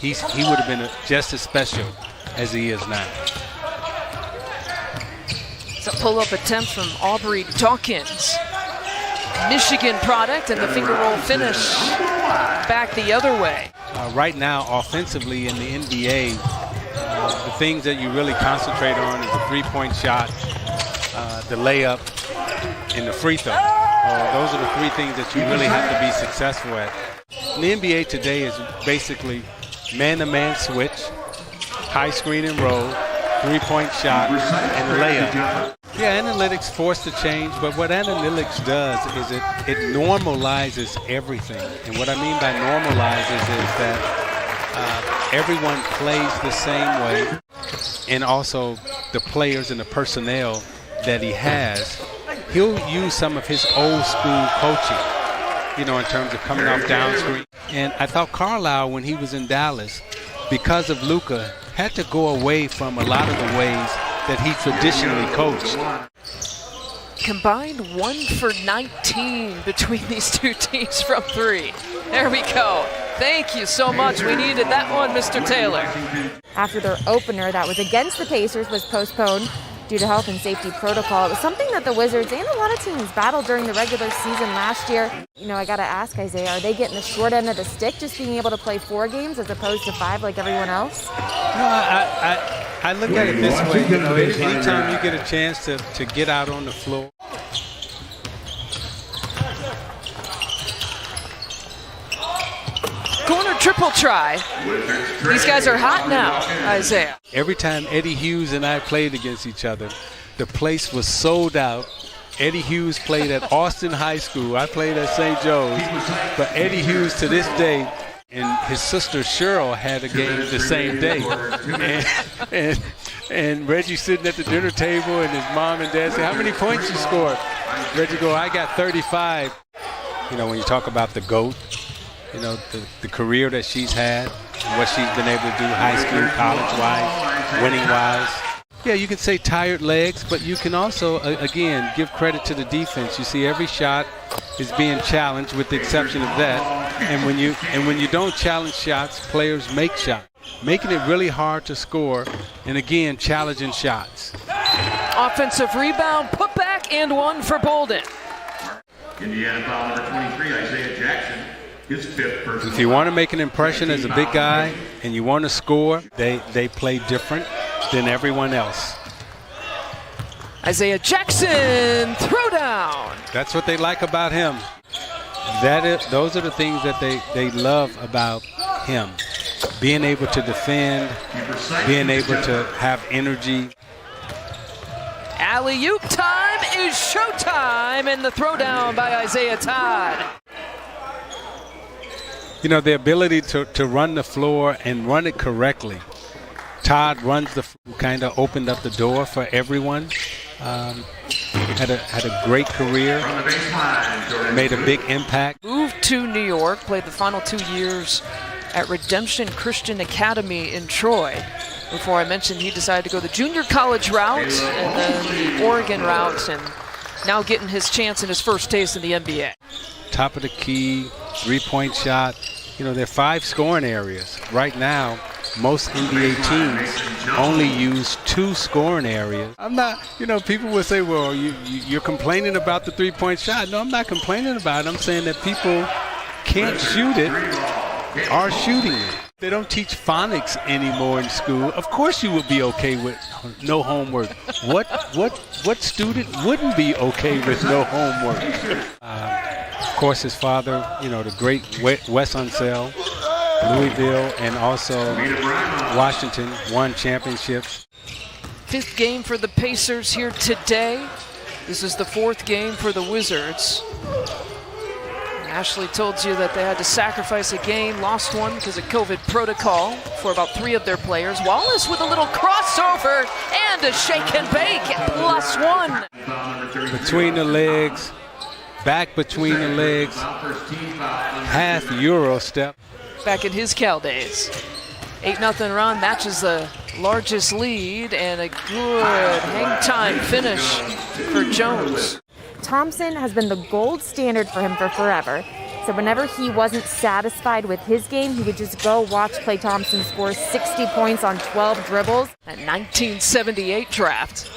he would have been just as special as he is now. It's a pull-up attempt from Aubrey Dawkins. Michigan product, and the finger roll finish back the other way. Right now, offensively in the NBA, the things that you really concentrate on is the three-point shot, the layup, and the free throw. Those are the three things that you really have to be successful at. And the NBA today is basically man-to-man switch, high screen and roll, three-point shot, and layup. Yeah, analytics forced to change, but what analytics does is it normalizes everything. And what I mean by normalizes is that everyone plays the same way, and also the players and the personnel that he has. He'll use some of his old school coaching, you know, in terms of coming off down screen. And I thought Carlisle, when he was in Dallas, because of Luka, had to go away from a lot of the ways that he traditionally coached. Combined 1 for 19 between these two teams from three. There we go. Thank you so much. We needed that one, Mr. Taylor. After their opener that was against the Pacers was postponed due to health and safety protocol, it was something that the Wizards and a lot of teams battled during the regular season last year. You know, I got to ask, Isaiah, are they getting the short end of the stick just being able to play 4 games as opposed to 5 like everyone else? No, I look at it this way. You know, anytime you get a chance to get out on the floor, Corner triple try. These guys are hot now, Isaiah. every time Eddie Hughes and I played against each other, the place was sold out. Eddie Hughes played at Austin High School. I played at St. Joe's. But Eddie Hughes, to this day, and his sister Cheryl had a game the same day. And Reggie sitting at the dinner table, and his mom and dad say, "How many points you scored?" Reggie go, "I got 35. You know, when you talk about the GOAT, you know, the career that she's had, what she's been able to do high school, college-wise, winning-wise. Yeah, you can say tired legs, but you can also, again, give credit to the defense. You see every shot is being challenged with the exception of that. And when you don't challenge shots, players make shots, making it really hard to score, and again, challenging shots. Offensive rebound, put back, and one for Bolden. Indiana foul number 23, Isaiah Jackson. His 5th personal. If you want to make an impression as a big guy and you want to score, they play different than everyone else. Isaiah Jackson, throw down. That's what they like about him. Those are the things that they love about him. Being able to defend, being able to have energy. Alley-oop time is showtime, and the throwdown by Isaiah Todd. You know, the ability to run the floor and run it correctly. Todd runs kind of opened up the door for everyone. Had a great career, made a big impact. Moved to New York, played the final 2 years at Redemption Christian Academy in Troy. Before I mentioned he decided to go the junior college route and then the Oregon route, and now getting his chance in his first taste in the NBA. Top of the key, three-point shot. You know, there are 5 scoring areas. Right now, most NBA teams only use 2 scoring areas. I'm not, you know, people will say, well, you're complaining about the three-point shot. No, I'm not complaining about it. I'm saying that people can't shoot it, are shooting it. They don't teach phonics anymore in school. Of course you would be okay with no homework. What student wouldn't be okay with no homework? Of course, his father, you know, the great Wes Unseld, Louisville, and also Washington won championships. 5th game for the Pacers here today. This is the 4th game for the Wizards. Ashley told you that they had to sacrifice a game, lost one because of COVID protocol for about 3 of their players. Wallace with a little crossover and a shake and bake at +1. Between the legs, back between the legs, half Euro step. Back in his Cal days. 8-0 run matches the largest lead, and a good hang time finish for Jones. Thompson has been the gold standard for him for forever. said whenever he wasn't satisfied with his game, he would just go watch Klay Thompson score 60 points on 12 dribbles. That 1978 draft.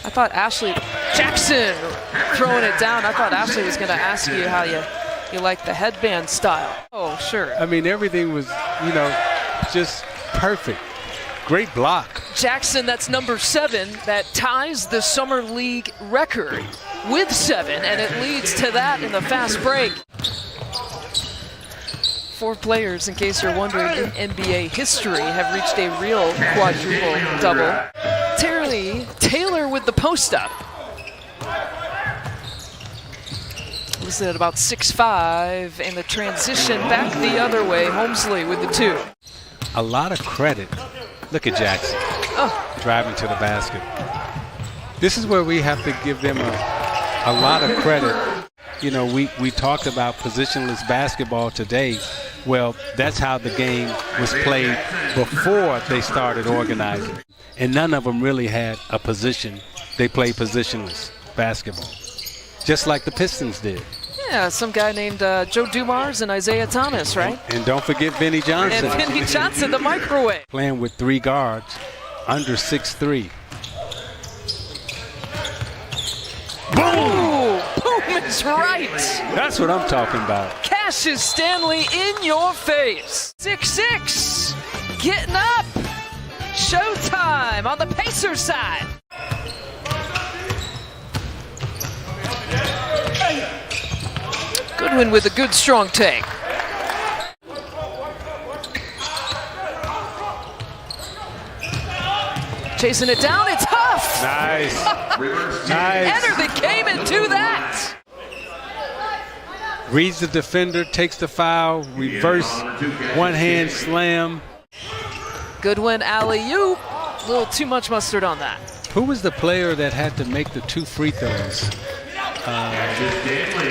I thought Ashley Jackson throwing it down. I thought Ashley was going to ask you how you like the headband style. Oh, sure. I mean, everything was, just perfect. Great block. Jackson, that's number 7, that ties the Summer League record with 7, and it leads to that in the fast break. 4 players, in case you're wondering, in NBA history have reached a real quadruple double. Taylor with the post up. Listed at about 6'5", and the transition back the other way. Holmesley with the 2. A lot of credit. Look at Jackson driving to the basket. This is where we have to give them a lot of credit. We talked about positionless basketball today. Well, that's how the game was played before they started organizing. And none of them really had a position. They played positionless basketball, just like the Pistons did. Yeah, some guy named Joe Dumars and Isaiah Thomas, right? And don't forget Vinnie Johnson. And Vinnie Johnson, the microwave. Playing with 3 guards under 6'3". Boom! Boom is right. That's what I'm talking about. Cassius Stanley in your face. 6'6", getting up. Showtime on the Pacers side. Goodwin with a good strong take. Chasing it down, it's Huff. Nice. Nice. Enter the game into that. Reads the defender, takes the foul, reverse one-hand slam. Goodwin alley-oop. A little too much mustard on that. Who was the player that had to make the 2 free throws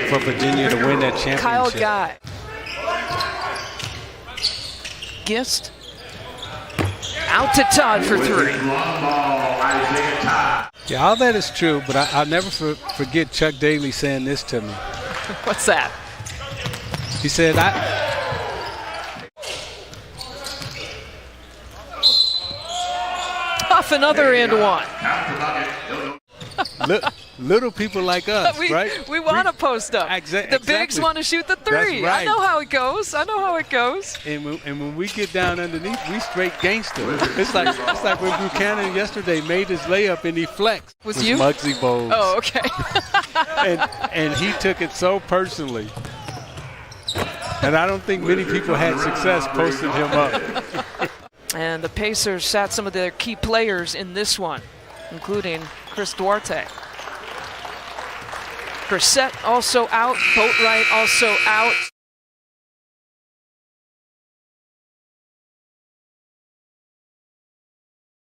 for Virginia to win that championship? Kyle Guy. Gist. Out to Todd for 3. Yeah, all that is true, but I'll never forget Chuck Daly saying this to me. What's that? He said, Huff another and 1. little people like us, right? We want to post up. Exactly. The bigs want to shoot the 3. That's right. I know how it goes. And when we get down underneath, we straight gangster. It's like when Buchanan yesterday made his layup and he flexed. Was you? Muggsy Bogues. Oh, okay. and he took it so personally. And I don't think many people had success posting him up. And the Pacers sat some of their key players in this one, including Chris Duarte. Brissett also out. Boatwright also out.